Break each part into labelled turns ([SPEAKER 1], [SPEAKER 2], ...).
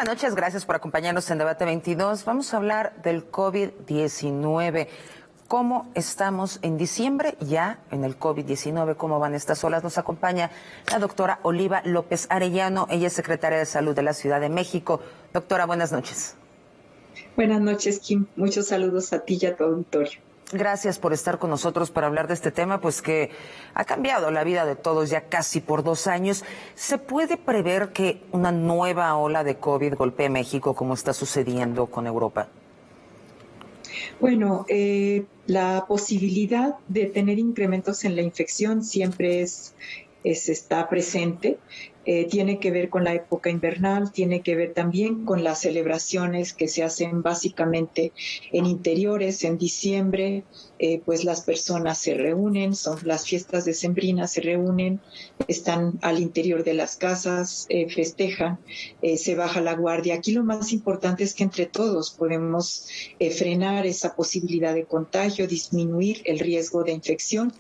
[SPEAKER 1] buenas noches, gracias por acompañarnos en Debate 22. Vamos a hablar del COVID-19. ¿Cómo estamos en diciembre ya en el COVID-19? ¿Cómo van estas olas? Nos acompaña la doctora Oliva López Arellano. Ella es secretaria de Salud de la Ciudad de México. Doctora, buenas noches.
[SPEAKER 2] Buenas noches, Kim. Muchos saludos a ti y a tu auditorio.
[SPEAKER 1] Gracias por estar con nosotros para hablar de este tema, pues que ha cambiado la vida de todos ya casi por 2 años. ¿Se puede prever que una nueva ola de COVID golpee México como está sucediendo con Europa?
[SPEAKER 2] Bueno, la posibilidad de tener incrementos en la infección siempre está presente. Tiene que ver con la época invernal, tiene que ver también con las celebraciones que se hacen básicamente en interiores. En diciembre, pues las personas se reúnen, son las fiestas decembrinas, se reúnen, están al interior de las casas, festejan, se baja la guardia. Aquí lo más importante es que entre todos podemos frenar esa posibilidad de contagio, disminuir el riesgo de infección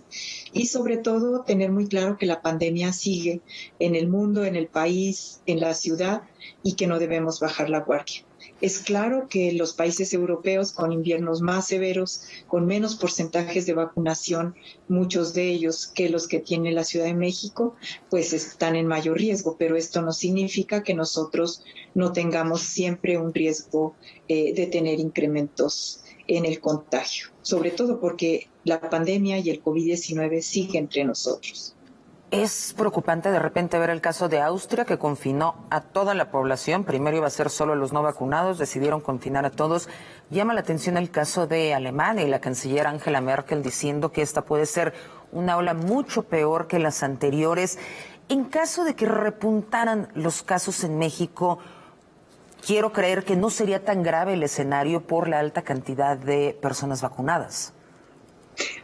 [SPEAKER 2] y sobre todo tener muy claro que la pandemia sigue en el mundo, en el país, en la ciudad y que no debemos bajar la guardia. Es claro que los países europeos con inviernos más severos, con menos porcentajes de vacunación, muchos de ellos que los que tiene la Ciudad de México, pues están en mayor riesgo, pero esto no significa que nosotros no tengamos siempre un riesgo de tener incrementos en el contagio, sobre todo porque la pandemia y el COVID-19 siguen entre nosotros.
[SPEAKER 1] Es preocupante de repente ver el caso de Austria, que confinó a toda la población. Primero iba a ser solo a los no vacunados, decidieron confinar a todos. Llama la atención el caso de Alemania y la canciller Angela Merkel diciendo que esta puede ser una ola mucho peor que las anteriores. En caso de que repuntaran los casos en México, quiero creer que no sería tan grave el escenario por la alta cantidad de personas vacunadas.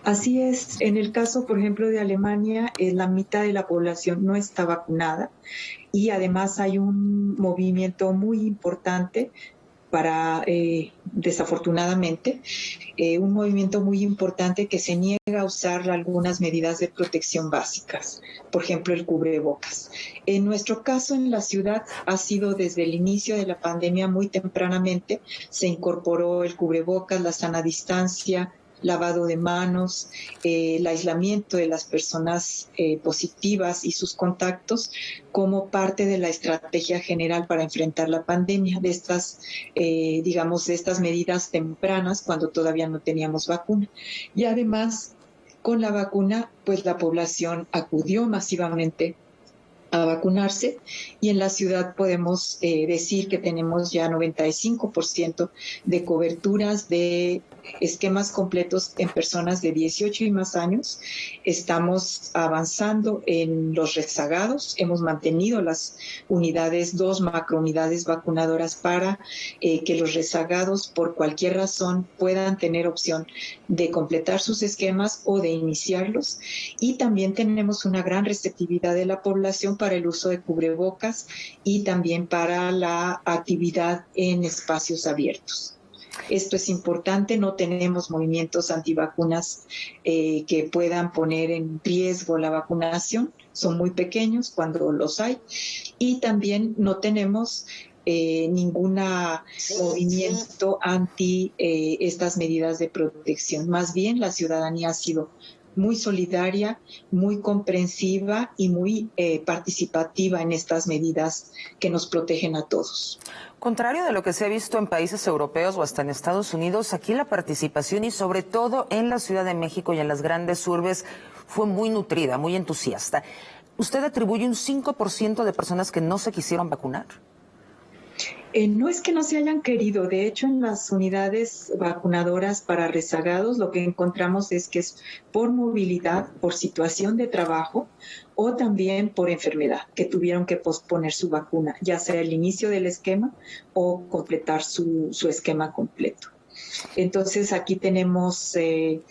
[SPEAKER 2] Así es. En el caso, por ejemplo, de Alemania, la mitad de la población no está vacunada y además hay un movimiento muy importante desafortunadamente, un movimiento muy importante que se niega a usar algunas medidas de protección básicas, por ejemplo, el cubrebocas. En nuestro caso, en la ciudad, ha sido desde el inicio de la pandemia muy tempranamente, se incorporó el cubrebocas, la sana distancia, lavado de manos, el aislamiento de las personas positivas y sus contactos como parte de la estrategia general para enfrentar la pandemia, de estas, de estas medidas tempranas cuando todavía no teníamos vacuna. Y además, con la vacuna, pues la población acudió masivamente a vacunarse y en la ciudad podemos decir que tenemos ya 95% de coberturas de esquemas completos en personas de 18 y más años. Estamos avanzando en los rezagados, hemos mantenido las unidades, 2 macrounidades vacunadoras para que los rezagados por cualquier razón puedan tener opción de completar sus esquemas o de iniciarlos, y también tenemos una gran receptividad de la población para el uso de cubrebocas y también para la actividad en espacios abiertos. Esto es importante, no tenemos movimientos antivacunas que puedan poner en riesgo la vacunación, son muy pequeños cuando los hay, y también no tenemos ningún movimiento anti estas medidas de protección. Más bien, la ciudadanía ha sido muy solidaria, muy comprensiva y muy participativa en estas medidas que nos protegen a todos.
[SPEAKER 1] Contrario de lo que se ha visto en países europeos o hasta en Estados Unidos, aquí la participación y sobre todo en la Ciudad de México y en las grandes urbes fue muy nutrida, muy entusiasta. ¿Usted atribuye un 5% de personas que no se quisieron vacunar?
[SPEAKER 2] No es que no se hayan querido, de hecho en las unidades vacunadoras para rezagados lo que encontramos es que es por movilidad, por situación de trabajo o también por enfermedad, que tuvieron que posponer su vacuna, ya sea el inicio del esquema o completar su esquema completo. Entonces aquí tenemos, un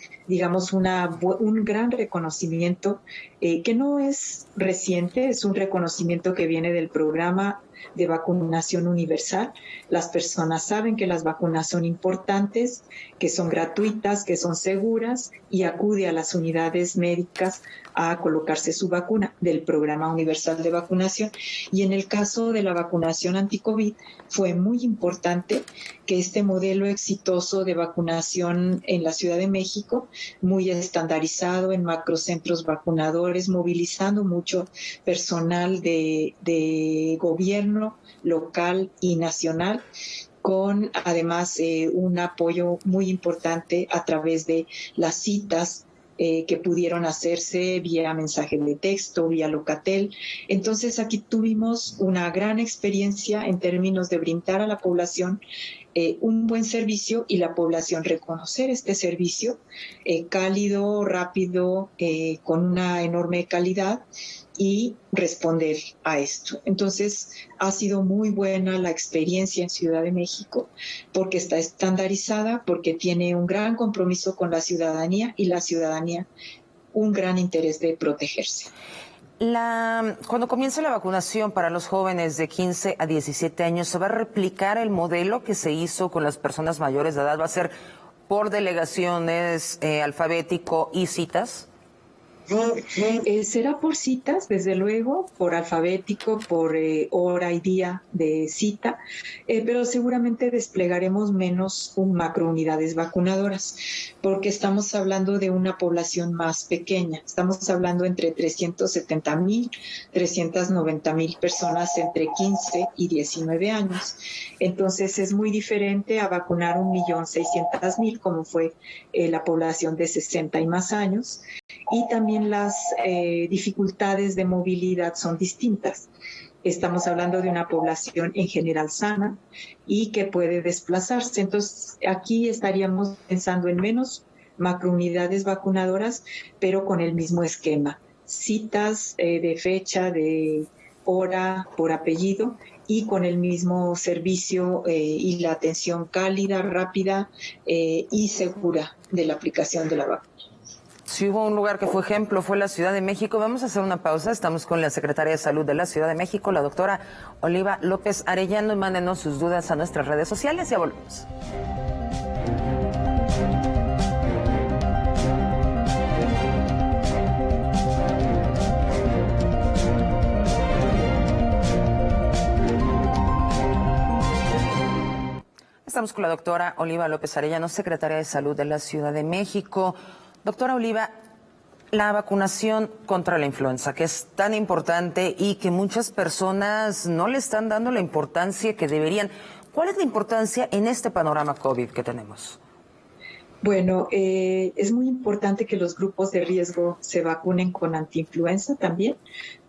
[SPEAKER 2] gran reconocimiento que no es reciente, es un reconocimiento que viene del programa de vacunación universal. Las personas saben que las vacunas son importantes, que son gratuitas, que son seguras y acude a las unidades médicas a colocarse su vacuna del Programa Universal de Vacunación. Y en el caso de la vacunación anti-COVID, fue muy importante que este modelo exitoso de vacunación en la Ciudad de México, muy estandarizado en macrocentros vacunadores, movilizando mucho personal de gobierno local y nacional, con además un apoyo muy importante a través de las citas que pudieron hacerse vía mensaje de texto, vía Locatel. Entonces aquí tuvimos una gran experiencia en términos de brindar a la población un buen servicio y la población reconocer este servicio cálido, rápido, con una enorme calidad y responder a esto. Entonces, ha sido muy buena la experiencia en Ciudad de México porque está estandarizada, porque tiene un gran compromiso con la ciudadanía y la ciudadanía un gran interés de protegerse.
[SPEAKER 1] Cuando comience la vacunación para los jóvenes de 15 a 17 años, ¿se va a replicar el modelo que se hizo con las personas mayores de edad? ¿Va a ser por delegaciones, alfabético y citas?
[SPEAKER 2] Será por citas, desde luego, por alfabético, por hora y día de cita, pero seguramente desplegaremos menos macrounidades vacunadoras, porque estamos hablando de una población más pequeña. Estamos hablando entre 370,000, 390,000 personas entre 15 y 19 años. Entonces es muy diferente a vacunar 1,600,000, como fue la población de 60 y más años. Y también las dificultades de movilidad son distintas. Estamos hablando de una población en general sana y que puede desplazarse. Entonces, aquí estaríamos pensando en menos macrounidades vacunadoras, pero con el mismo esquema. Citas de fecha, de hora, por apellido, y con el mismo servicio y la atención cálida, rápida y segura de la aplicación de la vacuna.
[SPEAKER 1] Si hubo un lugar que fue ejemplo, fue la Ciudad de México. Vamos a hacer una pausa. Estamos con la Secretaria de Salud de la Ciudad de México, la doctora Oliva López Arellano. Y mándenos sus dudas a nuestras redes sociales. Ya volvemos. Estamos con la doctora Oliva López Arellano, Secretaria de Salud de la Ciudad de México. Doctora Oliva, la vacunación contra la influenza, que es tan importante y que muchas personas no le están dando la importancia que deberían. ¿Cuál es la importancia en este panorama COVID que tenemos?
[SPEAKER 2] Bueno, es muy importante que los grupos de riesgo se vacunen con antiinfluenza también,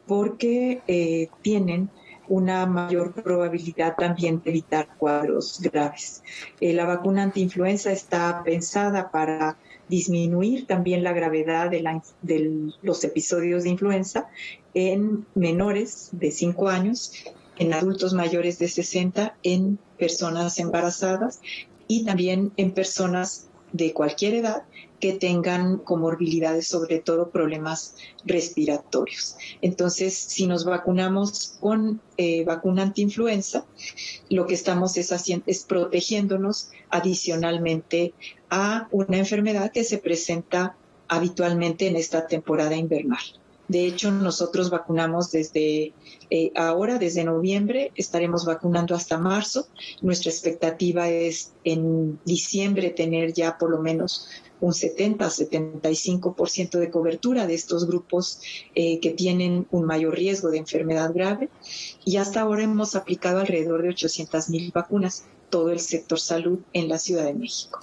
[SPEAKER 2] porque tienen una mayor probabilidad también de evitar cuadros graves. La vacuna antiinfluenza está pensada para disminuir también la gravedad de los episodios de influenza en menores de 5 años, en adultos mayores de 60, en personas embarazadas y también en personas de cualquier edad que tengan comorbilidades, sobre todo problemas respiratorios. Entonces, si nos vacunamos con vacuna antiinfluenza, lo que estamos es protegiéndonos adicionalmente a una enfermedad que se presenta habitualmente en esta temporada invernal. De hecho, nosotros vacunamos desde ahora, desde noviembre, estaremos vacunando hasta marzo. Nuestra expectativa es en diciembre tener ya por lo menos un 70-75% de cobertura de estos grupos que tienen un mayor riesgo de enfermedad grave. Y hasta ahora hemos aplicado alrededor de 800,000 vacunas, todo el sector salud en la Ciudad de México.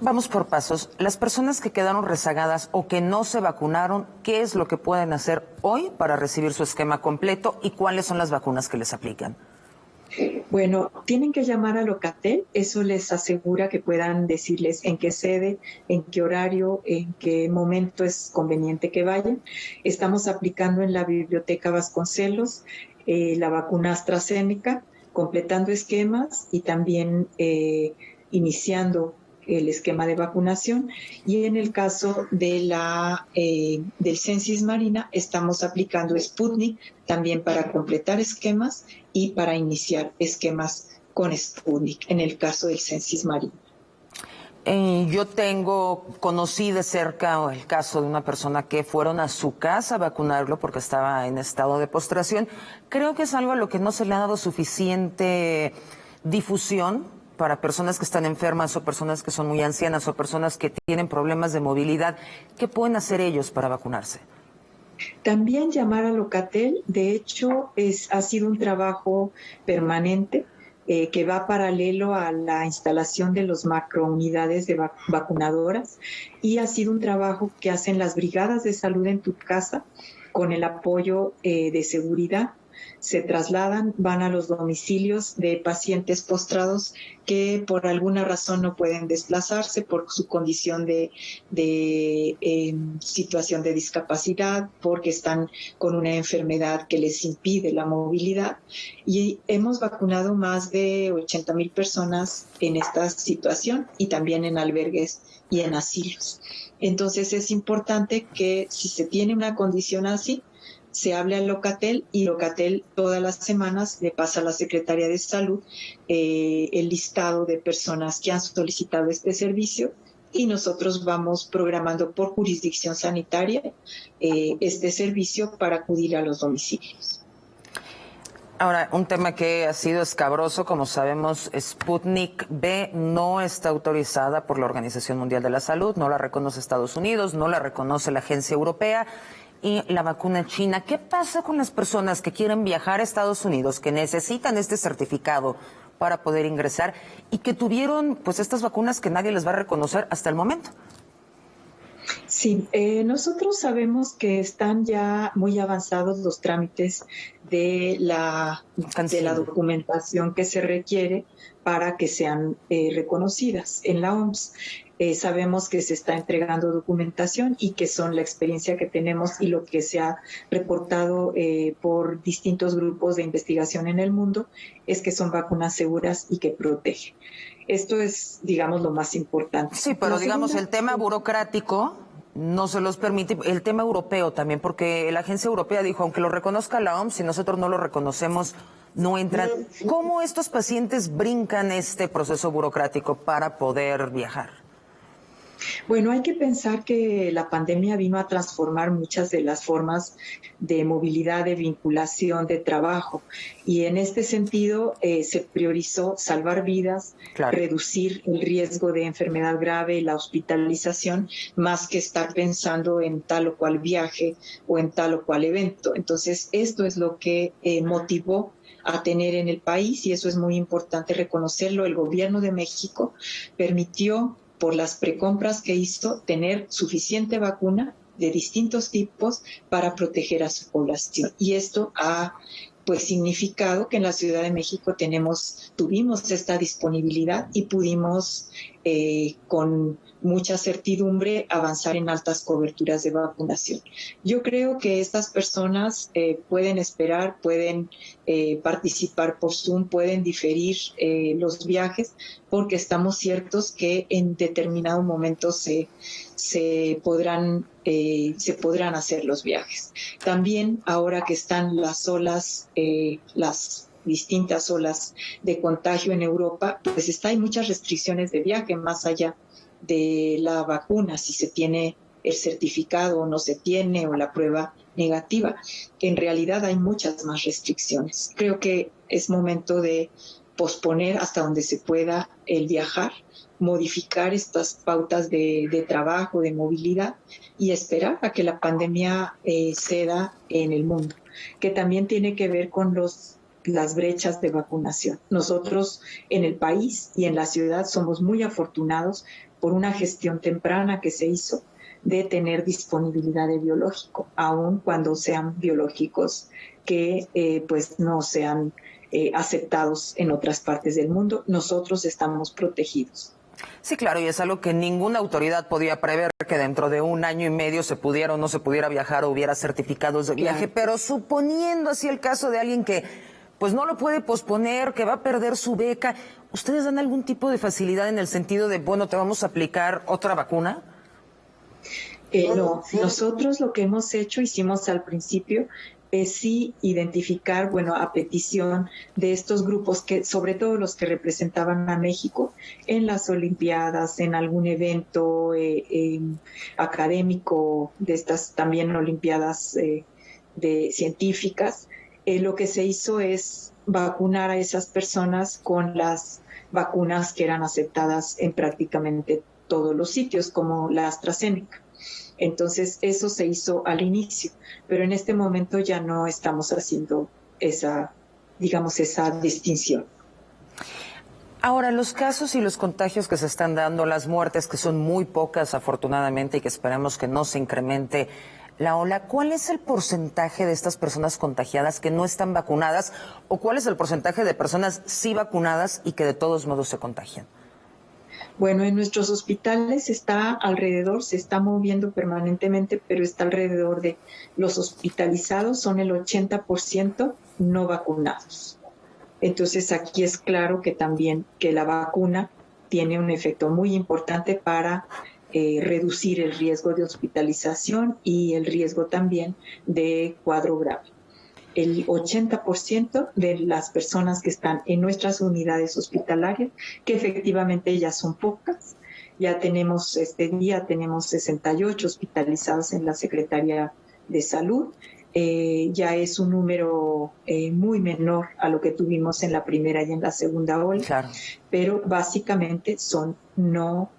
[SPEAKER 1] Vamos por pasos. Las personas que quedaron rezagadas o que no se vacunaron, ¿qué es lo que pueden hacer hoy para recibir su esquema completo y cuáles son las vacunas que les aplican?
[SPEAKER 2] Bueno, tienen que llamar a Locatel, eso les asegura que puedan decirles en qué sede, en qué horario, en qué momento es conveniente que vayan. Estamos aplicando en la Biblioteca Vasconcelos la vacuna AstraZeneca, completando esquemas y también iniciando el esquema de vacunación, y en el caso de del Censis Marina estamos aplicando Sputnik también para completar esquemas y para iniciar esquemas con Sputnik en el caso del Censis Marina.
[SPEAKER 1] Conocí de cerca el caso de una persona que fueron a su casa a vacunarlo porque estaba en estado de postración. Creo que es algo a lo que no se le ha dado suficiente difusión para personas que están enfermas o personas que son muy ancianas o personas que tienen problemas de movilidad. ¿Qué pueden hacer ellos para vacunarse?
[SPEAKER 2] También llamar a Locatel. De hecho, ha sido un trabajo permanente que va paralelo a la instalación de los macrounidades de vacunadoras, y ha sido un trabajo que hacen las brigadas de salud en tu casa con el apoyo de seguridad. Se trasladan, van a los domicilios de pacientes postrados que por alguna razón no pueden desplazarse por su condición de situación de discapacidad, porque están con una enfermedad que les impide la movilidad. Y hemos vacunado más de 80,000 personas en esta situación, y también en albergues y en asilos. Entonces es importante que si se tiene una condición así, se hable al Locatel, y Locatel todas las semanas le pasa a la Secretaría de Salud el listado de personas que han solicitado este servicio, y nosotros vamos programando por jurisdicción sanitaria este servicio para acudir a los domicilios.
[SPEAKER 1] Ahora, un tema que ha sido escabroso, como sabemos, Sputnik V no está autorizada por la Organización Mundial de la Salud, no la reconoce Estados Unidos, no la reconoce la Agencia Europea, y la vacuna china. ¿Qué pasa con las personas que quieren viajar a Estados Unidos, que necesitan este certificado para poder ingresar y que tuvieron pues estas vacunas que nadie les va a reconocer hasta el momento?
[SPEAKER 2] Sí, nosotros sabemos que están ya muy avanzados los trámites de la documentación que se requiere para que sean reconocidas en la OMS. Sabemos que se está entregando documentación y que son la experiencia que tenemos y lo que se ha reportado por distintos grupos de investigación en el mundo, es que son vacunas seguras y que protegen. Esto es, digamos, lo más importante.
[SPEAKER 1] Sí, pero digamos, el tema burocrático no se los permite, el tema europeo también, porque la agencia europea dijo, aunque lo reconozca la OMS, si nosotros no lo reconocemos, no entran. ¿Cómo estos pacientes brincan este proceso burocrático para poder viajar?
[SPEAKER 2] Bueno, hay que pensar que la pandemia vino a transformar muchas de las formas de movilidad, de vinculación, de trabajo. Y en este sentido se priorizó salvar vidas, claro, reducir el riesgo de enfermedad grave y la hospitalización, más que estar pensando en tal o cual viaje o en tal o cual evento. Entonces, esto es lo que motivó a tener en el país, y eso es muy importante reconocerlo. El gobierno de México permitió, por las precompras que hizo, tener suficiente vacuna de distintos tipos para proteger a su población. Y esto ha pues significado que en la Ciudad de México tuvimos esta disponibilidad y pudimos con mucha certidumbre avanzar en altas coberturas de vacunación. Yo creo que estas personas pueden esperar, pueden participar por Zoom, pueden diferir los viajes, porque estamos ciertos que en determinado momento se podrán hacer los viajes. También ahora que están las distintas olas de contagio en Europa, pues hay muchas restricciones de viaje más allá de la vacuna, si se tiene el certificado o no se tiene, o la prueba negativa. En realidad hay muchas más restricciones. Creo que es momento de posponer hasta donde se pueda el viajar, modificar estas pautas de trabajo, de movilidad, y esperar a que la pandemia ceda en el mundo, que también tiene que ver con las brechas de vacunación. Nosotros en el país y en la ciudad somos muy afortunados por una gestión temprana que se hizo de tener disponibilidad de biológico, aun cuando sean biológicos que pues no sean aceptados en otras partes del mundo. Nosotros estamos protegidos.
[SPEAKER 1] Sí, claro, y es algo que ninguna autoridad podía prever, que dentro de 1 año y medio se pudiera o no se pudiera viajar o hubiera certificados de viaje, claro. Pero suponiendo así el caso de alguien que pues no lo puede posponer, que va a perder su beca, ¿ustedes dan algún tipo de facilidad en el sentido de, bueno, te vamos a aplicar otra vacuna?
[SPEAKER 2] No, nosotros lo que hemos hecho, hicimos al principio, sí identificar, bueno, a petición de estos grupos, que sobre todo los que representaban a México en las Olimpiadas, en algún evento académico de estas también Olimpiadas de científicas, lo que se hizo es vacunar a esas personas con las vacunas que eran aceptadas en prácticamente todos los sitios, como la AstraZeneca. Entonces, eso se hizo al inicio, pero en este momento ya no estamos haciendo esa, digamos, esa distinción.
[SPEAKER 1] Ahora, los casos y los contagios que se están dando, las muertes, que son muy pocas afortunadamente y que esperamos que no se incremente la ola, ¿cuál es el porcentaje de estas personas contagiadas que no están vacunadas o cuál es el porcentaje de personas sí vacunadas y que de todos modos se contagian?
[SPEAKER 2] Bueno, en nuestros hospitales está alrededor, se está moviendo permanentemente, pero está alrededor de los hospitalizados, son el 80% no vacunados. Entonces aquí es claro que también que la vacuna tiene un efecto muy importante para reducir el riesgo de hospitalización y el riesgo también de cuadro grave. El 80% de las personas que están en nuestras unidades hospitalarias, que efectivamente ya son pocas, ya tenemos este día, tenemos 68 hospitalizados en la Secretaría de Salud, ya es un número muy menor a lo que tuvimos en la primera y en la segunda ola, claro, pero básicamente son no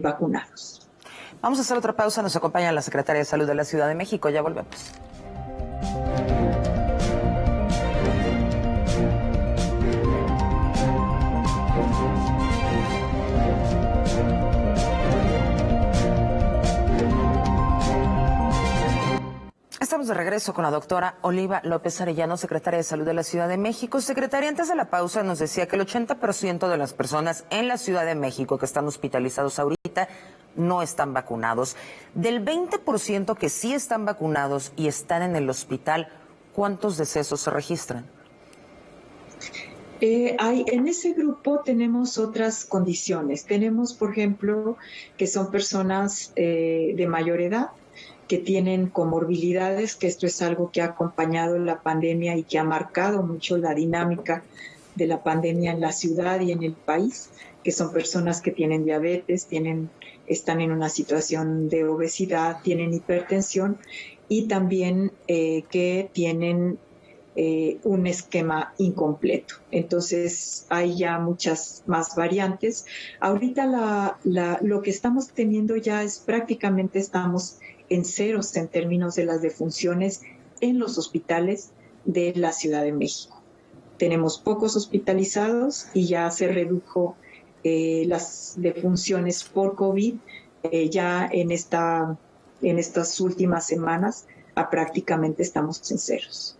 [SPEAKER 2] vacunados.
[SPEAKER 1] Vamos a hacer otra pausa, nos acompaña la Secretaria de Salud de la Ciudad de México, ya volvemos. Estamos de regreso con la doctora Oliva López Arellano, secretaria de Salud de la Ciudad de México. Secretaria, antes de la pausa nos decía que el 80% de las personas en la Ciudad de México que están hospitalizados ahorita no están vacunados. Del 20% que sí están vacunados y están en el hospital, ¿cuántos decesos se registran?
[SPEAKER 2] En ese grupo tenemos otras condiciones. Tenemos, por ejemplo, que son personas de mayor edad, que tienen comorbilidades, que esto es algo que ha acompañado la pandemia y que ha marcado mucho la dinámica de la pandemia en la ciudad y en el país, que son personas que tienen diabetes, están en una situación de obesidad, tienen hipertensión y también que tienen un esquema incompleto. Entonces hay ya muchas más variantes. Ahorita lo que estamos teniendo ya es prácticamente estamos en ceros en términos de las defunciones en los hospitales de la Ciudad de México. Tenemos pocos hospitalizados y ya se redujo las defunciones por COVID ya en estas últimas semanas prácticamente estamos en ceros.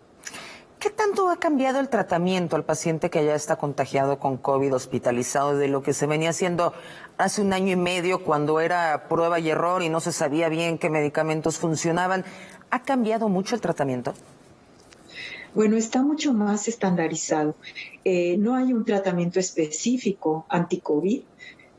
[SPEAKER 1] ¿Qué tanto ha cambiado el tratamiento al paciente que ya está contagiado con COVID, hospitalizado, de lo que se venía haciendo hace 1 año y medio cuando era prueba y error y no se sabía bien qué medicamentos funcionaban? ¿Ha cambiado mucho el tratamiento?
[SPEAKER 2] Bueno, está mucho más estandarizado. No hay un tratamiento específico anti-COVID.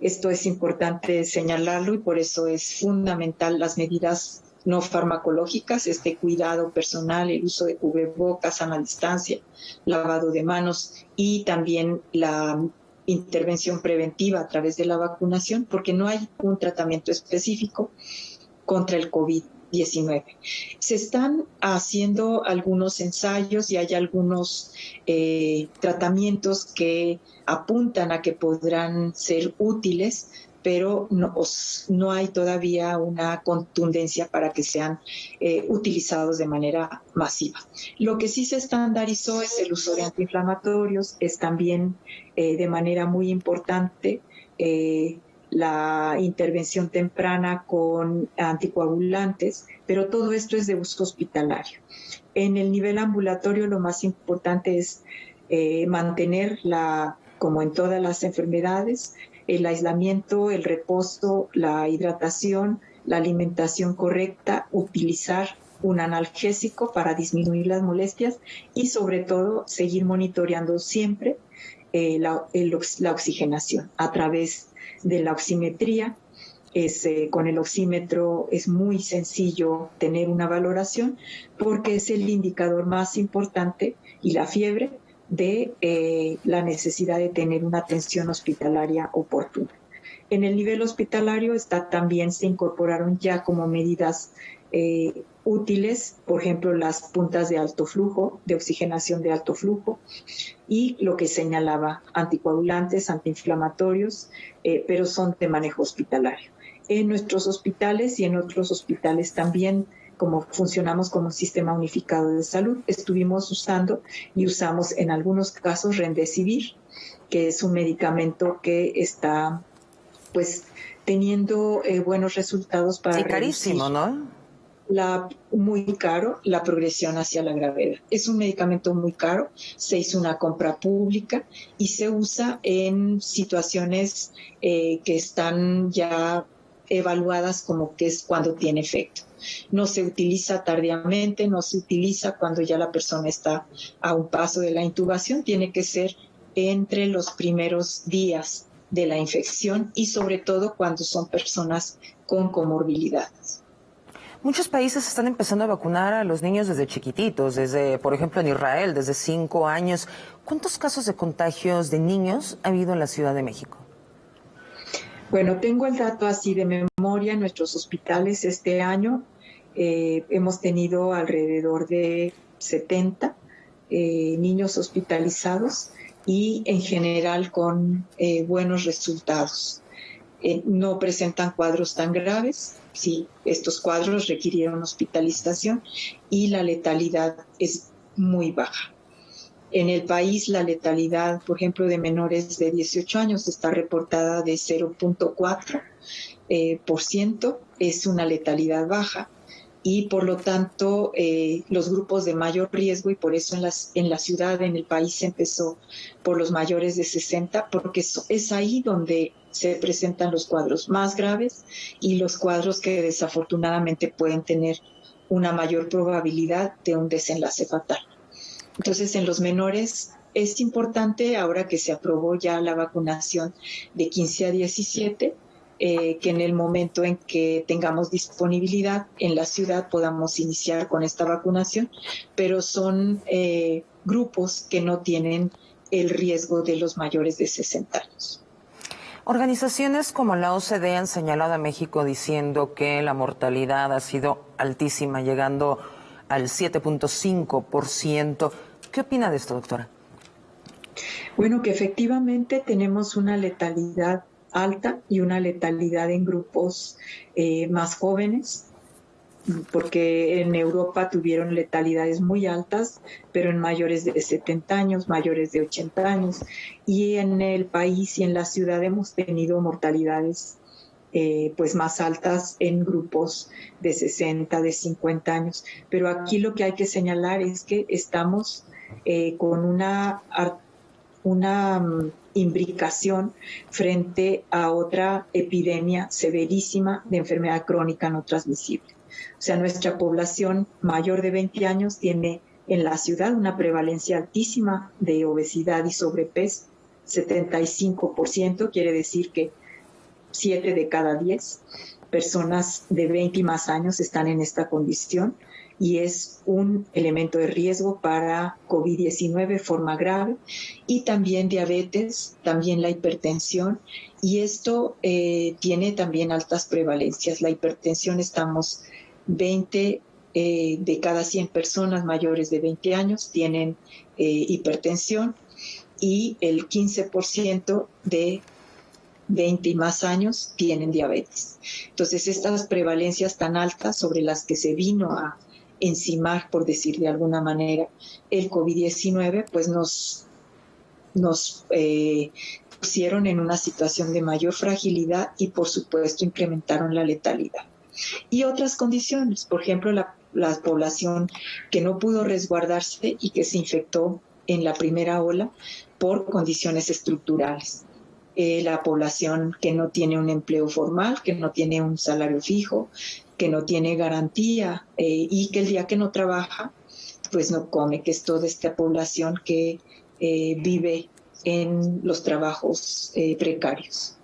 [SPEAKER 2] Esto es importante señalarlo y por eso es fundamental las medidas no farmacológicas, este cuidado personal, el uso de cubrebocas, sana distancia, lavado de manos y también la intervención preventiva a través de la vacunación, porque no hay un tratamiento específico contra el COVID-19. Se están haciendo algunos ensayos y hay algunos tratamientos que apuntan a que podrán ser útiles, pero no hay todavía una contundencia para que sean utilizados de manera masiva. Lo que sí se estandarizó es el uso de antiinflamatorios, es también de manera muy importante la intervención temprana con anticoagulantes, pero todo esto es de uso hospitalario. En el nivel ambulatorio lo más importante es mantener, como en todas las enfermedades, el aislamiento, el reposo, la hidratación, la alimentación correcta, utilizar un analgésico para disminuir las molestias y sobre todo seguir monitoreando siempre la oxigenación a través de la oximetría con el oxímetro es muy sencillo tener una valoración porque es el indicador más importante, y la fiebre, de la necesidad de tener una atención hospitalaria oportuna. En el nivel hospitalario también se incorporaron ya como medidas útiles, por ejemplo, las puntas de alto flujo, de oxigenación de alto flujo, y lo que señalaba, anticoagulantes, antiinflamatorios, pero son de manejo hospitalario. En nuestros hospitales y en otros hospitales también, como funcionamos como un sistema unificado de salud, estuvimos usando y usamos en algunos casos Remdesivir, que es un medicamento que está pues teniendo buenos resultados para
[SPEAKER 1] carísimo, ¿no?
[SPEAKER 2] Muy caro, la progresión hacia la gravedad. Es un medicamento muy caro, se hizo una compra pública y se usa en situaciones que están ya evaluadas como que es cuando tiene efecto. No se utiliza tardíamente, no se utiliza cuando ya la persona está a un paso de la intubación, tiene que ser entre los primeros días de la infección y sobre todo cuando son personas con comorbilidades.
[SPEAKER 1] Muchos países están empezando a vacunar a los niños desde chiquititos, por ejemplo, en Israel, desde 5 años. ¿Cuántos casos de contagios de niños ha habido en la Ciudad de México?
[SPEAKER 2] Bueno, tengo el dato así de memoria. En nuestros hospitales este año hemos tenido alrededor de 70 niños hospitalizados y en general con buenos resultados. No presentan cuadros tan graves. Sí, estos cuadros requirieron hospitalización y la letalidad es muy baja. En el país la letalidad, por ejemplo, de menores de 18 años está reportada de 0.4%, es una letalidad baja y por lo tanto los grupos de mayor riesgo, y por eso en la ciudad, en el país se empezó por los mayores de 60, porque es ahí donde se presentan los cuadros más graves y los cuadros que desafortunadamente pueden tener una mayor probabilidad de un desenlace fatal. Entonces, en los menores es importante, ahora que se aprobó ya la vacunación de 15 a 17, que en el momento en que tengamos disponibilidad en la ciudad podamos iniciar con esta vacunación, pero son grupos que no tienen el riesgo de los mayores de 60 años.
[SPEAKER 1] Organizaciones como la OCDE han señalado a México diciendo que la mortalidad ha sido altísima, llegando al 7.5%. ¿Qué opina de esto, doctora?
[SPEAKER 2] Bueno, que efectivamente tenemos una letalidad alta y una letalidad en grupos más jóvenes, porque en Europa tuvieron letalidades muy altas, pero en mayores de 70 años, mayores de 80 años, y en el país y en la ciudad hemos tenido mortalidades pues más altas en grupos de 60, de 50 años. Pero aquí lo que hay que señalar es que estamos con una imbricación frente a otra epidemia severísima de enfermedad crónica no transmisible. O sea, nuestra población mayor de 20 años tiene en la ciudad una prevalencia altísima de obesidad y sobrepeso, 75%, quiere decir que 7 de cada 10 personas de 20 y más años están en esta condición y es un elemento de riesgo para COVID-19 de forma grave, y también diabetes, también la hipertensión, y esto tiene también altas prevalencias. La hipertensión, estamos 20 de cada 100 personas mayores de 20 años tienen hipertensión, y el 15% de 20 y más años tienen diabetes. Entonces, estas prevalencias tan altas sobre las que se vino a encimar, por decir de alguna manera, el COVID-19, pues nos pusieron en una situación de mayor fragilidad y, por supuesto, incrementaron la letalidad. Y otras condiciones, por ejemplo, la población que no pudo resguardarse y que se infectó en la primera ola por condiciones estructurales. La población que no tiene un empleo formal, que no tiene un salario fijo, que no tiene garantía y que el día que no trabaja, pues no come, que es toda esta población que vive en los trabajos precarios.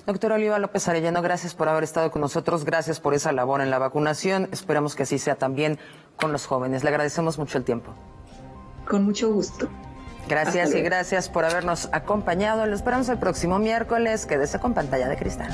[SPEAKER 1] Doctora Oliva López Arellano, gracias por haber estado con nosotros, gracias por esa labor en la vacunación. Esperamos que así sea también con los jóvenes. Le agradecemos mucho el tiempo.
[SPEAKER 2] Con mucho gusto.
[SPEAKER 1] Gracias y gracias por habernos acompañado. Lo esperamos el próximo miércoles. Quédese con Pantalla de Cristal.